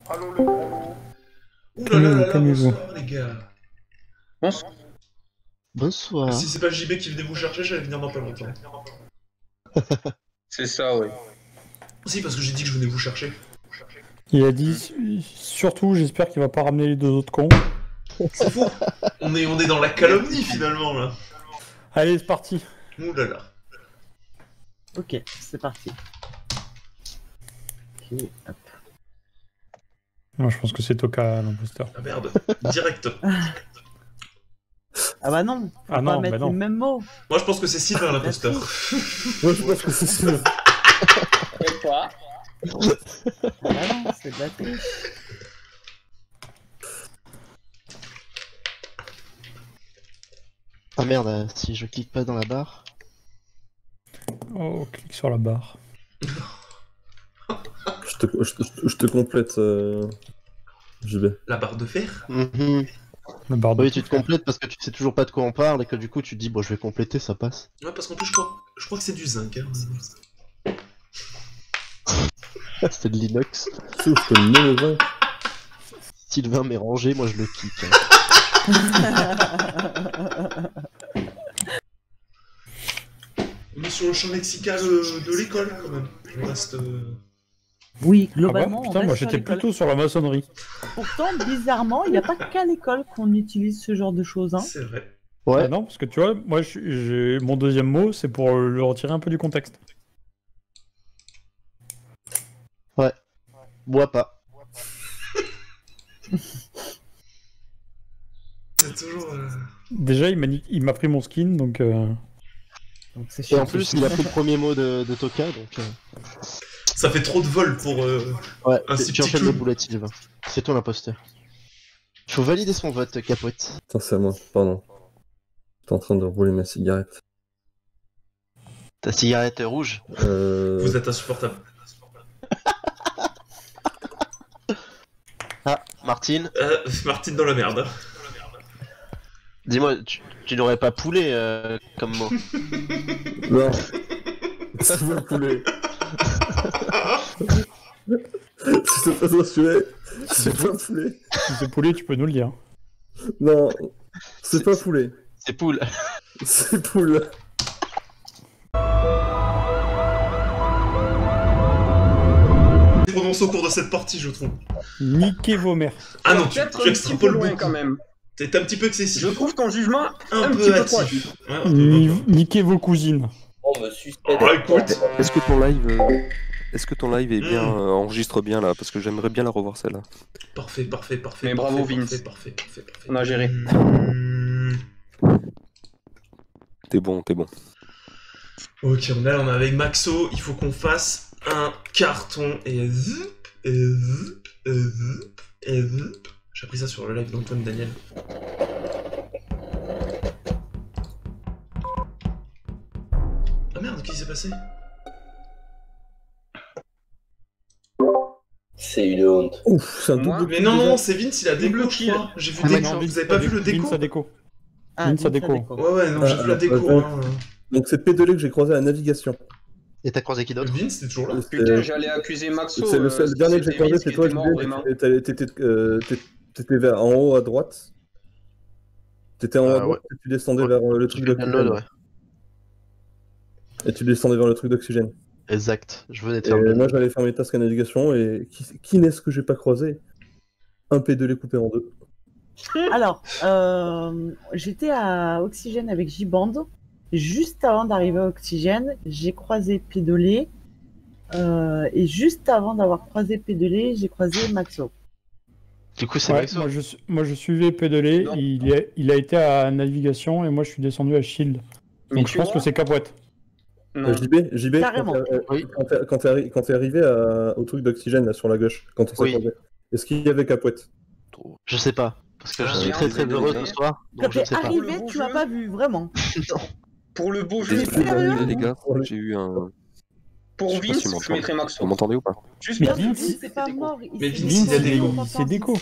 Ouh là là là là, Calmez-vous. bonsoir les gars. Bonsoir. Si c'est pas JB qui venait vous chercher, j'allais venir dans pas longtemps. C'est ça, ouais. Si, parce que j'ai dit que je venais vous chercher. Il a dit, surtout, j'espère qu'il va pas ramener les deux autres cons. C'est faux. On est dans la calomnie finalement là. Allez, c'est parti. Ouh là là. Ok, c'est parti. Ok, hop. Moi, je pense que c'est Toka, l'imposteur. Ah merde, direct. Ah bah non, faut Ah pas non, mettre bah non. les mêmes mots. Moi je pense que c'est Sylvain l'imposteur. Moi, je pense que c'est sûr. Et toi? Ah bah non, c'est de la triche. Ah merde, si je clique pas dans la barre. Oh, clique sur la barre. Je te complète, JB. La barre de fer. La barre de Oui, tu te complètes parce que tu sais toujours pas de quoi on parle et que du coup tu te dis bon, je vais compléter, ça passe. Ouais, parce qu'en plus je crois que c'est du zinc. Hein. C'est de l'inox. Sauf que le vin. Sylvain m'est rangé, moi je le kick. On est sur le champ lexical de l'école quand même. On reste. Oui, Ah bah, globalement, on putain, reste moi sur j'étais l'école. plutôt sur la maçonnerie. Pourtant, bizarrement, il n'y a pas qu'à l'école qu'on utilise ce genre de choses. Hein. C'est vrai. Ouais, Ah non, parce que tu vois, moi mon deuxième mot, c'est pour le retirer un peu du contexte. bois pas. C'est toujours. Déjà, il m'a pris mon skin, donc... Donc c'est Et en chiant. plus, il a pris le premier mot de Toka, donc... Ça fait trop de vol pour. Ouais, Un si tu petit enchaînes clown. les boulettes, Sylvain. C'est toi l'imposteur. Il faut valider son vote, Capote. Attends, c'est à moi, pardon. J'étais en train de rouler ma cigarette. Ta cigarette rouge. Vous êtes insupportable. Ah, Martine, Martine dans la merde. dis-moi, tu n'aurais pas poulet comme mot. Non. C'est mon poulet. Si c'est pas censuré, c'est pas poulet. Si c'est poulet, tu peux nous le dire. Non, c'est pas poulet. C'est poule. C'est poule. Prononce au cours de cette partie, je trouve. Niquez vos mères. Ah non, tu Peut-être un petit peu extrapoles loin beaucoup. quand même. T'es un petit peu excessif. Je trouve ton jugement un petit peu peu trop hâtif. hâtif. Ouais, un peu. Niquez vos cousines. On me suspecte. Ah, écoute. Est-ce que ton live est bien enregistre bien là parce que j'aimerais bien la revoir celle-là. Parfait. Mais bravo, parfait, Vince. Parfait. On a géré. T'es bon. Ok, on est avec Maxo. Il faut qu'on fasse un carton et zup, et zup, et zup, et zup. J'ai appris ça sur le live d'Antoine Daniel. Ah merde, qu'est-ce qui s'est passé? C'est une honte. Ouf, c'est un Moi, double. Mais non, c'est Vince, il a déco, Double je kill. crois. J'ai vu Ah, déco. Maxo, Vous avez pas vu le déco? Vince a déco. Ah, Vince a dis, ça déco. Ouais, non, j'ai vu la déco. ouais. Hein. Donc c'est Pédolé que j'ai croisé à la navigation. Et t'as croisé qui d'autre? Vince, t'es toujours là? Putain, j'allais accuser Maxo. C'est le dernier que j'ai croisé, Vince c'est qui toi, était mort, vraiment. t'étais en haut à droite. T'étais en haut à droite et tu descendais Ouais. vers le truc d'oxygène. Ouais. Et tu descendais vers le truc d'oxygène. Exact, je venais de Et faire le moi j'allais faire mes tasks à navigation et qui n'est-ce que j'ai pas croisé? Un P2 coupé en deux. Alors, j'étais à Oxygène avec J-Band. Juste avant d'arriver à Oxygène, j'ai croisé Pédolé. Et juste avant d'avoir croisé Pédolé, j'ai croisé Maxo. Du coup, c'est Ouais, Maxo. moi je suivais Pédolé, Non. il a été à navigation et moi je suis descendu à Shield. Mais Donc tu je pense vois, que c'est Capote. non. JB, Carrément. Oui. quand t'es arrivé au truc d'oxygène là sur la gauche, quand on s'est Oui. croisé, est-ce qu'il y avait Capote? Je sais pas, parce que je Ah, suis merde, très très désolé. heureux ce soir, Quand donc je ne t'es sais pas. arrivé, tu m'as pas vu, vraiment. Pour le beau Mais jeu, sérieux les gars, j'ai eu un. pour Je sais pas si Vince, vous je mettrais Maxo. Vous m'entendez ou pas? Juste Mais parce que Vince, Vince, c'est pas c'était mort. Mais s'est Vince, dit il a qu'on déco. entend. C'est déco.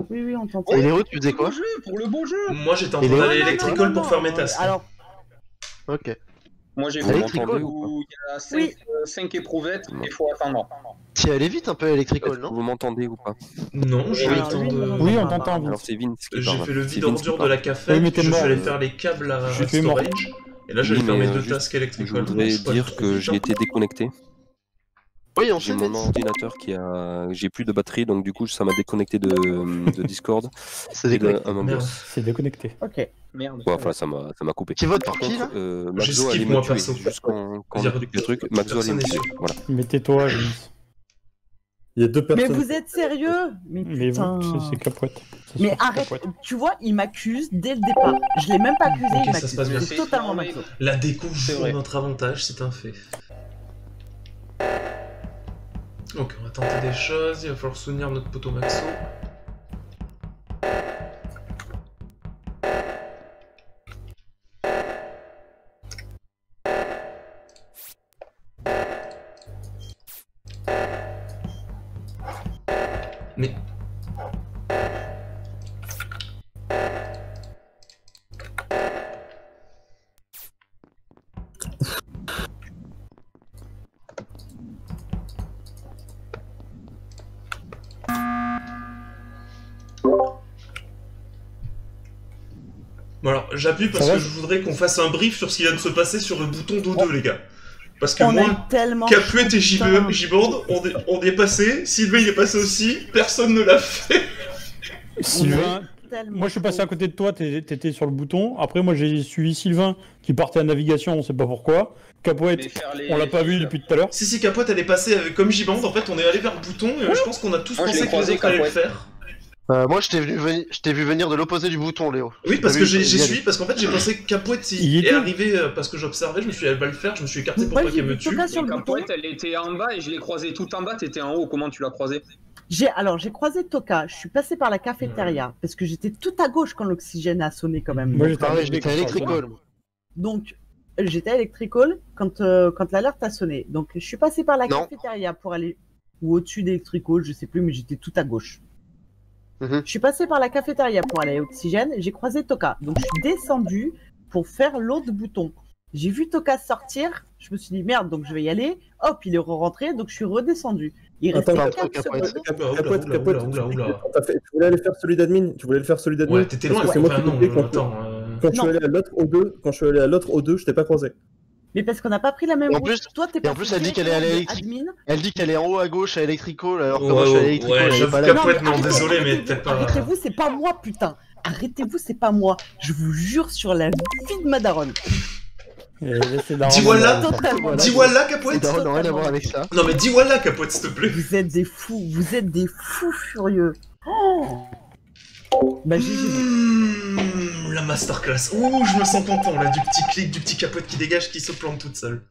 Oui, on t'entend. Et Léo, tu faisais Pour quoi? le jeu, pour le beau jeu. Moi j'étais en Et train les- d'aller Non, électricole pour faire mes tasks. Alors, Ok. Moi j'ai Vous fait m'entendez où il y a 5, Oui. 5 éprouvettes et il faut attendre. Tu allé vite un peu Electrical, Est-ce que non? vous m'entendez ou pas? Non, j'ai eu le Alors, temps lui, de... non. Oui, on t'entend, Alors Vince. c'est Vince qui J'ai parle. fait le C'est vide Vince qui ordure de parle. la café, Oui, mais t'es je suis mort. allé faire les câbles à Je suis mort. storage, et là j'allais Oui, faire mais, mes deux juste, tasks Je électriques. voudrais dire que j'ai été déconnecté. Oui, on J'ai sait. mon ordinateur j'ai plus de batterie, donc du coup ça m'a déconnecté de Discord C'est et de déconnecté. Among Merde. Us. C'est déconnecté. Ok. Merde. Ouais, enfin ça m'a coupé. Qui vote Par pour qui, contre, là Maxo J'esquive, allait moi, me tuer. perso. Juste quand on Vas-y, explique le truc, Maxo allait me personne tuer. n'est Voilà. Mais tais-toi, Vince. Il y a deux Mais personnes. vous êtes sérieux? Mais Mais putain. c'est capote. C'est Mais sûr, arrête, capote. tu vois, il m'accuse dès le départ. Je l'ai même pas accusé, Ok, il ça se passe m'accuse. bien. C'est totalement Maxo. La déco C'est joue vrai. à notre avantage, c'est un fait. Ok, on va tenter des choses, il va falloir soutenir notre poteau Maxo. Mais... Bon alors, j'appuie parce Ça va que je voudrais qu'on fasse un brief sur ce qui vient de se passer sur le bouton d'O2, les gars. Parce que On a eu moi, tellement. Capuette et Putain. J-Band, on est passé, Sylvain il est passé aussi, personne ne l'a fait. Sylvain, Tellement moi je suis passé chaud. à côté de toi, t'étais sur le bouton. Après, moi j'ai suivi Sylvain qui partait à navigation, on sait pas pourquoi. Mais Capoette, faire les- on l'a pas vu depuis tout à l'heure. Si, Capote, elle est passée avec, comme J-Band, en fait, on est allé vers le bouton, et je pense qu'on a tous Moi, je pensé l'ai que les croisé, autres allaient le Capote. faire. Moi, je t'ai vu venir de l'opposé du bouton, Léo. Oui, parce T'as que vu, j'ai y aller. suivi, parce qu'en fait, j'ai pensé que Capote Il y est était. arrivé parce que j'observais, je me suis dit, elle va le faire, je me suis écarté pour Moi, pas j'ai qu'elle vu me tue. Toka sur le bouton. Capote, elle était en bas et je l'ai croisée tout en bas, t'étais en haut, comment tu l'as croisée? J'ai croisé Toka, je suis passé par la cafétéria parce que j'étais tout à gauche quand l'oxygène a sonné quand même. Moi, j'étais Pareil, arrivé j'étais à quand ça a Electrical. sonné. Donc j'étais à Electrical quand l'alerte a sonné. Donc je suis passé par la Non. cafétéria pour aller ou au-dessus d'Electrical, je sais plus, mais j'étais tout à gauche. Mhm. Je suis passé par la cafétéria pour aller à Oxygène, j'ai croisé Toka. Donc je suis descendu pour faire l'autre bouton. J'ai vu Toka sortir, je me suis dit merde, donc je vais y aller. Hop, il est rentré, donc je suis redescendu. Il restait Attends, 4 Capote. secondes. Capote, Oula, Capote, oula, oula, oula. tu voulais aller faire celui d'admin. Tu voulais le faire celui d'admin. Ouais, t'étais loin, Parce que c'est moi enfin qui non, t'ai dit attends. quand je suis Non. allé à l'autre O2, je t'ai pas croisé. Mais parce qu'on n'a pas pris la même Et en route. plus- Toi, t'es et en passé plus, elle dit qu'elle est allée à directement l'électrique. de admin. Elle dit qu'elle est en haut à gauche à Electrical, alors que Ouais, moi je suis à ouais, Electrical, ouais, elle est j'avoue pas que là. Capote, non, arrêtez, désolé, mais arrêtez-vous, peut-être pas. Arrêtez-vous, c'est pas moi, putain. Arrêtez-vous, c'est pas moi. Je vous jure sur la vie de ma daronne. Et laissez Daron Dis voilà. dans le- Totalement. Voilà. Dis voilà, Et Capote. Daron n'a rien à voir avec ça. Non mais dis voilà, Capote, s'il te plaît. Vous êtes des fous furieux. Oh bah GG. La masterclass. Ouh, je me sens content là, du petit clic, du petit Capote qui dégage, qui se plante toute seule.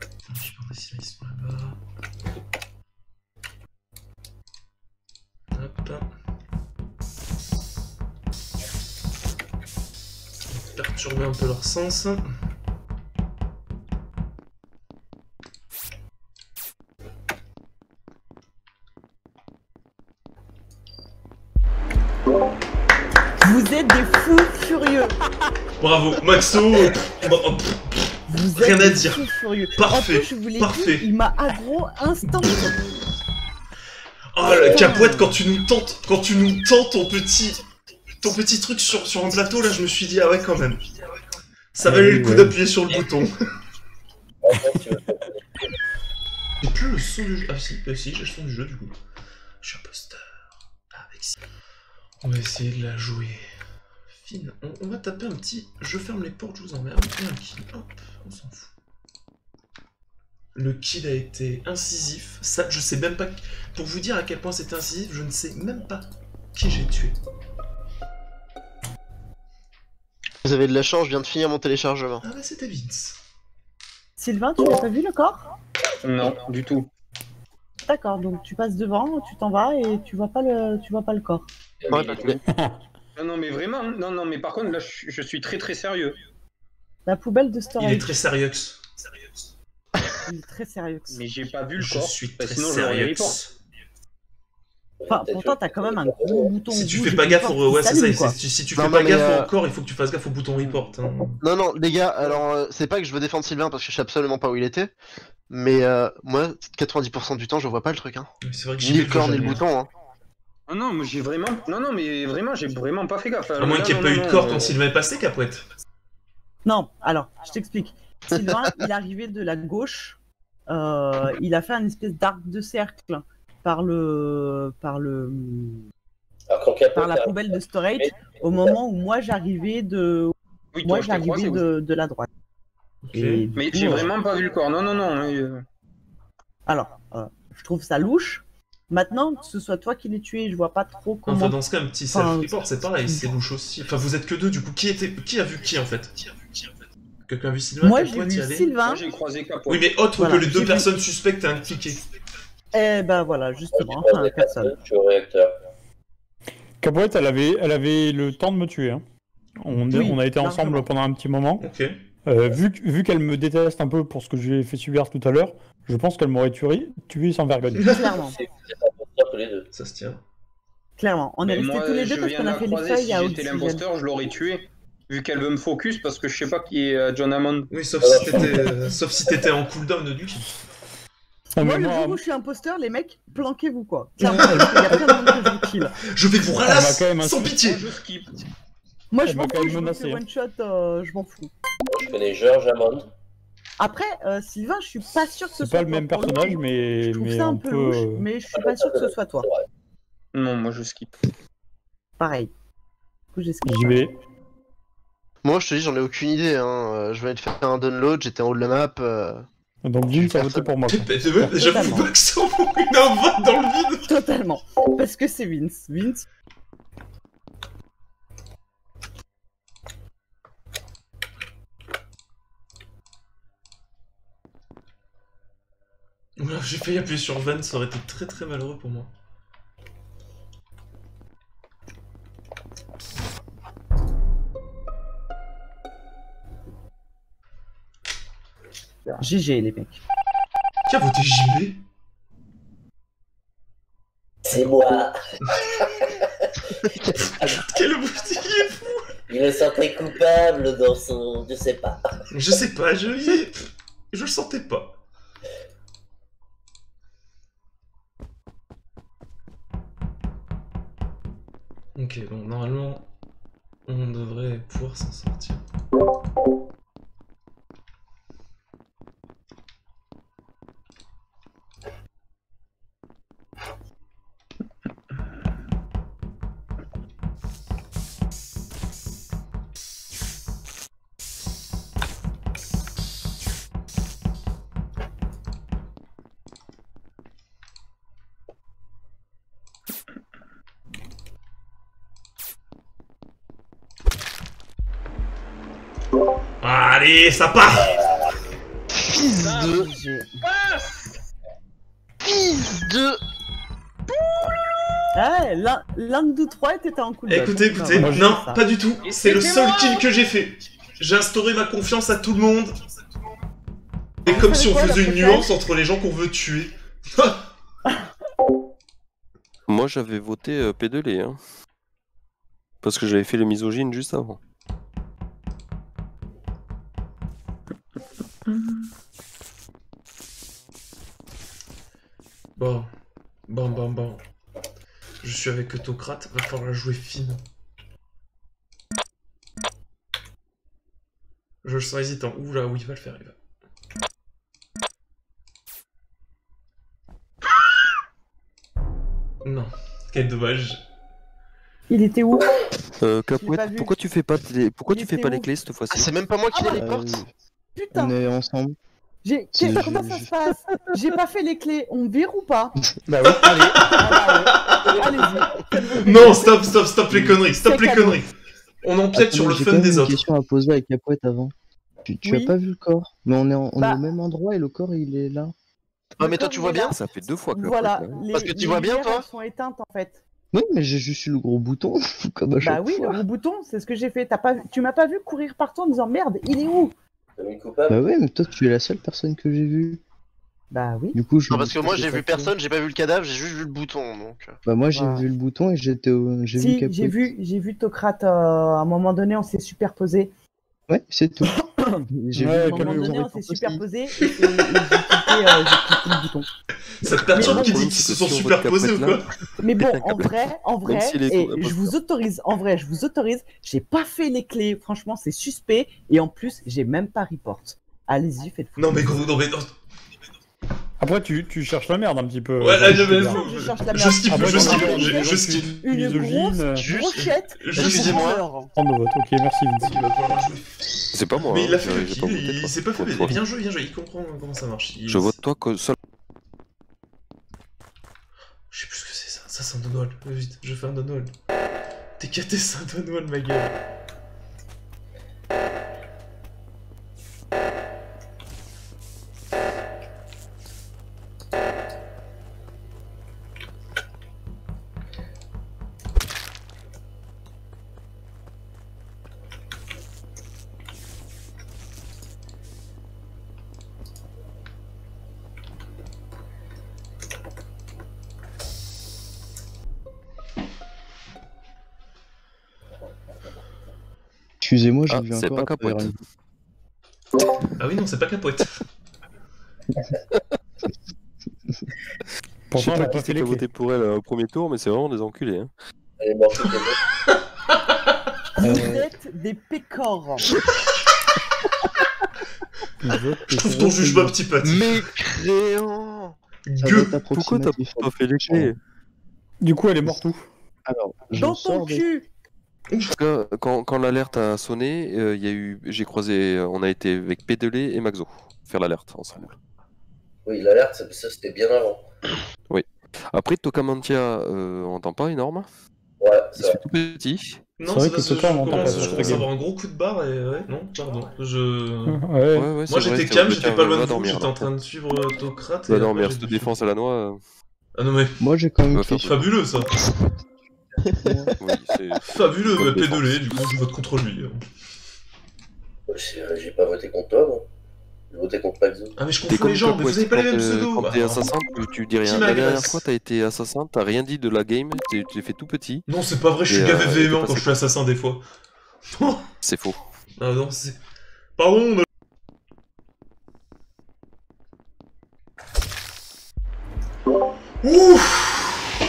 Je vais demander si là, ils sont là-bas. Hop. Perturber un peu leur sens. Vous êtes des fous furieux. Bravo, Maxo. Vous Rien êtes à des dire. fous furieux. Parfait, En plus, je vous l'ai parfait. dit, il m'a aggro instant. Oh la Capote, quand tu nous tentes ton petit truc sur un plateau, là, je me suis dit, ah ouais, quand même. Ça valait le coup ouais. d'appuyer sur le bouton. J'ai plus le son du jeu. Ah si, bah si, j'ai le son du jeu du coup. Je suis imposteur. Avec ça. On va essayer de la jouer fine. On va taper un petit. Je ferme les portes, je vous emmerde. Et un kill. Hop, on s'en fout. Le kill a été incisif. Ça, je sais même pas. Pour vous dire à quel point c'était incisif, je ne sais même pas qui j'ai tué. Vous avez de la chance, je viens de finir mon téléchargement. Ah bah c'était Vince. Sylvain, tu n'as pas vu le corps? Non, du tout. D'accord, donc tu passes devant, tu t'en vas et tu vois pas le corps. Ouais, il est parce que- Non, non, mais vraiment, non, mais par contre, là, je suis très très sérieux. La poubelle de Il storage. est très sérieux. Il est très sérieux. Mais j'ai pas vu le Je corps. suis bah, très sinon, je l'aurais sérieux. report. Enfin, pourtant, t'as quand même un gros bouton Si tu rouge fais pas et gaffe, une porte ouais, qui c'est ça. s'allume, quoi. Si tu Non, fais non, pas mais, gaffe au corps, il faut que tu fasses gaffe au bouton report. Hein. Non, les gars, alors c'est pas que je veux défendre Sylvain parce que je sais absolument pas où il était, mais moi, 90% du temps, je vois pas le truc. Hein. C'est vrai que Ni le corps, ni le bouton. Hein. Ah non, mais j'ai vraiment. Non, mais vraiment, j'ai vraiment pas fait gaffe. À moins qu'il n'y ait pas eu de corps quand Sylvain est passé, Capote. Non, alors, je t'explique. Sylvain, il est arrivé de la gauche. Il a fait un espèce d'arc de cercle par la poubelle de storage au moment où moi j'arrivais de Oui, moi toi, je t'ai croisé, j'arrivais oui. de la droite. Ok. Et du Mais coup, j'ai vraiment pas vu le corps. Non. Alors, je trouve ça louche. Maintenant, que ce soit toi qui l'aies tué, je vois pas trop comment. Enfin, dans ce cas, un petit self-report, c'est pareil, c'est louche aussi. Enfin, vous êtes que deux, du coup, qui a vu qui en fait? Quelqu'un a vu Sylvain? Moi, Capote, j'ai y vu allait Sylvain. Moi, j'ai croisé Capote. Oui, mais autre Voilà, que les deux j'ai personnes suspectes impliquées. Eh ben voilà, justement, personne. Je suis au réacteur. Capote, elle avait le temps de me tuer. Hein. Oui, on a été ensemble largement. pendant un petit moment. Ok. Vu qu'elle me déteste un peu pour ce que j'ai fait subir tout à l'heure, je pense qu'elle m'aurait tué sans vergogne. Clairement, C'est imposteur tous les deux. Ça se tient. clairement. On est Mais restés moi, tous les je deux parce viens qu'on de a la fait les croiser. feuilles Si à j'étais oxygène. l'imposteur, je l'aurais tué. Vu qu'elle veut me focus parce que je sais pas qui est John Hammond. Oui, sauf Alors, si t'étais en cooldown du coup. Ah, Moi, mais le moi, jour où je suis imposteur, les mecs, planquez-vous quoi. Clairement, parce qu'il y a plein de monde que je vous kill. Je vais vous Elle m'a ralasse quand même sans insulté. pitié. Moi, je skip. Moi, Elle je m'a m'en quand fous, même je me menacé, fais hein. one shot, je m'en fous. Je connais George Hammond. Après, Sylvain, je suis pas sûr que ce c'est soit pas le même toi. Pour personnage, coup, mais je trouve ça on un peu peut. louche, mais je suis pas sûr que ce soit toi. C'est vrai. Non, moi, je skip. Pareil. Du coup, j'ai skippé. J'y vais. Moi, je te dis, j'en ai aucune idée. Hein. Je venais de faire un download, j'étais en haut de la map. Donc Vince a voté pour moi. quoi. J'avoue Totalement. pas que ça une un vote dans le vide. Totalement. Parce que c'est Vince. Vince. J'ai failli appuyer sur Van, ça aurait été très très malheureux pour moi. GG, les mecs. Qui a voté JB? C'est moi. Quel boutique est fou. Il me sentait coupable dans son... Je sais pas. Je sais pas, je le sentais pas. Ok, bon, normalement, on devrait pouvoir s'en sortir. Allez, ça part. Fils de... GG. Fils de... Ah, l'un de nous trois était en cooldown. Écoutez, Moi, je non, fais ça. pas du tout. Et C'est le c'était seul moi. kill que j'ai fait. J'ai instauré ma confiance à tout le monde. Et Vous comme savez si on quoi, la faisait une prochaine nuance entre les gens qu'on veut tuer. Moi, j'avais voté P2L, hein. Parce que j'avais fait le misogyne juste avant. Bon. Je suis avec Autocrate, va falloir la jouer fine. Je le sens hésitant. Oula, oui, il va le faire, il va. Non, quel dommage. Il était où? Capouette, pas vu. pourquoi tu fais pas, pourquoi Il tu fais était pas où les clés cette Ah, fois-ci? c'est même pas moi qui les bah, reporte. Putain, On est ensemble. Comment ça se passe? J'ai pas fait les clés, on vire ou pas? Bah oui. Allez, allez-y. Faites-vous Non, plaisir. stop les conneries, stop C'est les cadeau. conneries. On empiète sur le J'ai fun quand même des une autres. question à poser avec Capoette avant. Tu Oui. as pas vu le corps, mais on est Bah. au même endroit et le corps il est là. Ah, mais toi, tu vois bien? Ça fait 2 fois que Voilà, Capouette, hein. les, Parce que tu les vois bien, lumières, toi elles sont éteintes en fait. Oui, mais j'ai juste eu le gros bouton, comme à Bah chaque oui, le fois. gros bouton, c'est ce que j'ai fait. Tu m'as pas vu courir partout en disant merde, il est où? Commis coupable. Bah ouais, mais toi, tu es la seule personne que j'ai vue. Bah oui. Du coup, je Non, me parce que moi, dis j'ai que vu ça personne, j'ai pas vu le cadavre, j'ai juste vu le bouton, donc... Bah moi, j'ai Ouais. vu le bouton et j'ai vu Si, Capote. j'ai vu Tocrate, à un moment donné, on s'est superposé. Ouais, c'est tout. J'ai Ouais, À un vu moment calmez-vous. donné, on Capote s'est aussi. superposé et j'ai cliqué le bouton. Ça te perturbe Mais qu'ils bon, disent qu'ils se sont si on vote superposés ou Capet quoi? Mais bon, Péter un câble. en vrai, s'il est et imposteur. je vous autorise, j'ai pas fait les clés, franchement, c'est suspect, et en plus, j'ai même pas report. Allez-y, faites-vous. Non mais gros, non mais non. Après, tu cherches la merde un petit peu. Ouais, là, Genre, mais bien. Je cherche la je merde. skip, Après, je quand skip, on regarde je des skip. gens Une misogynes, grosse Juste- brochette. Excusez-moi. Prendre de vote. Ok, merci Vinci. Il va pouvoir jouer. C'est pas moi. Mais hein, il a fait le j'ai pas kill, voté, il toi. s'est pas fait Vote baiser. toi. Bien joué, il comprend comment ça marche. Je vote toi que seul. Je sais plus ce que c'est ça. Ça, c'est un Donald. Vite, je fais un Donald. TKT, c'est un Donald, ma gueule. Excusez-moi, j'ai Ah, vu c'est encore pas à travers Capote. une- Ah oui, non, c'est pas Capote. Je sais Pourtant, elle a pas pas qui fait c'est qui les a clés. voté pour elle au premier tour, mais c'est vraiment des enculés. Hein. Elle est morte, ok, Vous êtes des pécores. Je trouve ton jugement petit pote. Mécréant. Ça Gueux. va être Pourquoi t'as approximatif. pas fait les clés? Du coup, elle est morte où? Alors, je Dans ton sors de... cul. Parce que quand l'alerte a sonné, j'ai croisé, on a été avec Pédelé et Maxo faire l'alerte ensemble. Oui, l'alerte, ça c'était bien avant. Après Tokamantia, on n'entend pas énorme. Ouais, Il ça se fait tout petit. Non, C'est vrai c'est que parce que je Toka, on entend pas commence, sur je ta commence à game. avoir un gros coup de barre et ouais, non, pardon. Ouais. Ouais, Moi c'est vrai, j'étais c'est calme, vrai. j'étais Tiens, pas loin va de vous, dormir, j'étais là. en train de suivre Tocrate. Va et dormir, après, cette j'ai défense à la noix. Ah non mais, Moi, j'ai quand même Va faire kiffé. fabuleux ça. Oui, c'est. Fabuleux, Bonne mais défense. pédolé, du coup je vote contre lui. J'ai pas voté contre toi, moi. J'ai voté contre Maxo. Ah mais je T'es confonds comme les gens, mais vous avez pas les mêmes pseudos. quand t'es assassin, tu dis rien. Qui La dernière m'agresse. fois, t'as été assassin, t'as rien dit de la game, tu t'es fait tout petit. Non, c'est pas vrai, je suis Et, gavé et véhément t'es quand passé je suis assassin des fois. C'est faux. Ah non, c'est... Pardon, Ouf.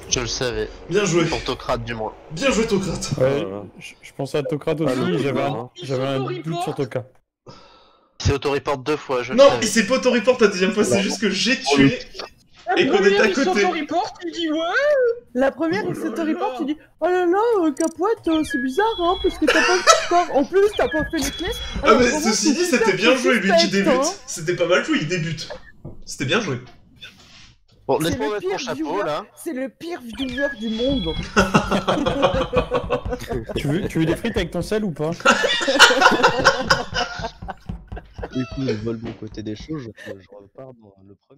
Je le savais. Bien joué. Pour Tocrate, du moins. Bien joué Tocrate. Ouais, Voilà. je pensais à Tocrate aussi, Ah, j'avais un doute sur Toka. C'est auto-report 2 fois, je le Non, savais. il s'est pas auto-report la deuxième fois, c'est juste que j'ai tué et qu'on est à côté. report, tu dis ouais. La première, il Oh là s'auto-report, là. tu dis oh là là, Capote, c'est bizarre, hein, parce que t'as pas le corps. En plus, t'as pas fait les clés. Ah Alors, mais vraiment, ceci dit, c'est c'était bien super joué, lui qui suspect, débute. hein. C'était pas mal joué, il débute. C'était bien joué. Bon, C'est laisse-moi le mettre mon pire chapeau, viewer. là. C'est le pire viewer du monde. Tu veux des frites avec ton sel ou pas? Du coup, je vole mon côté des choses, je repars dans le premier.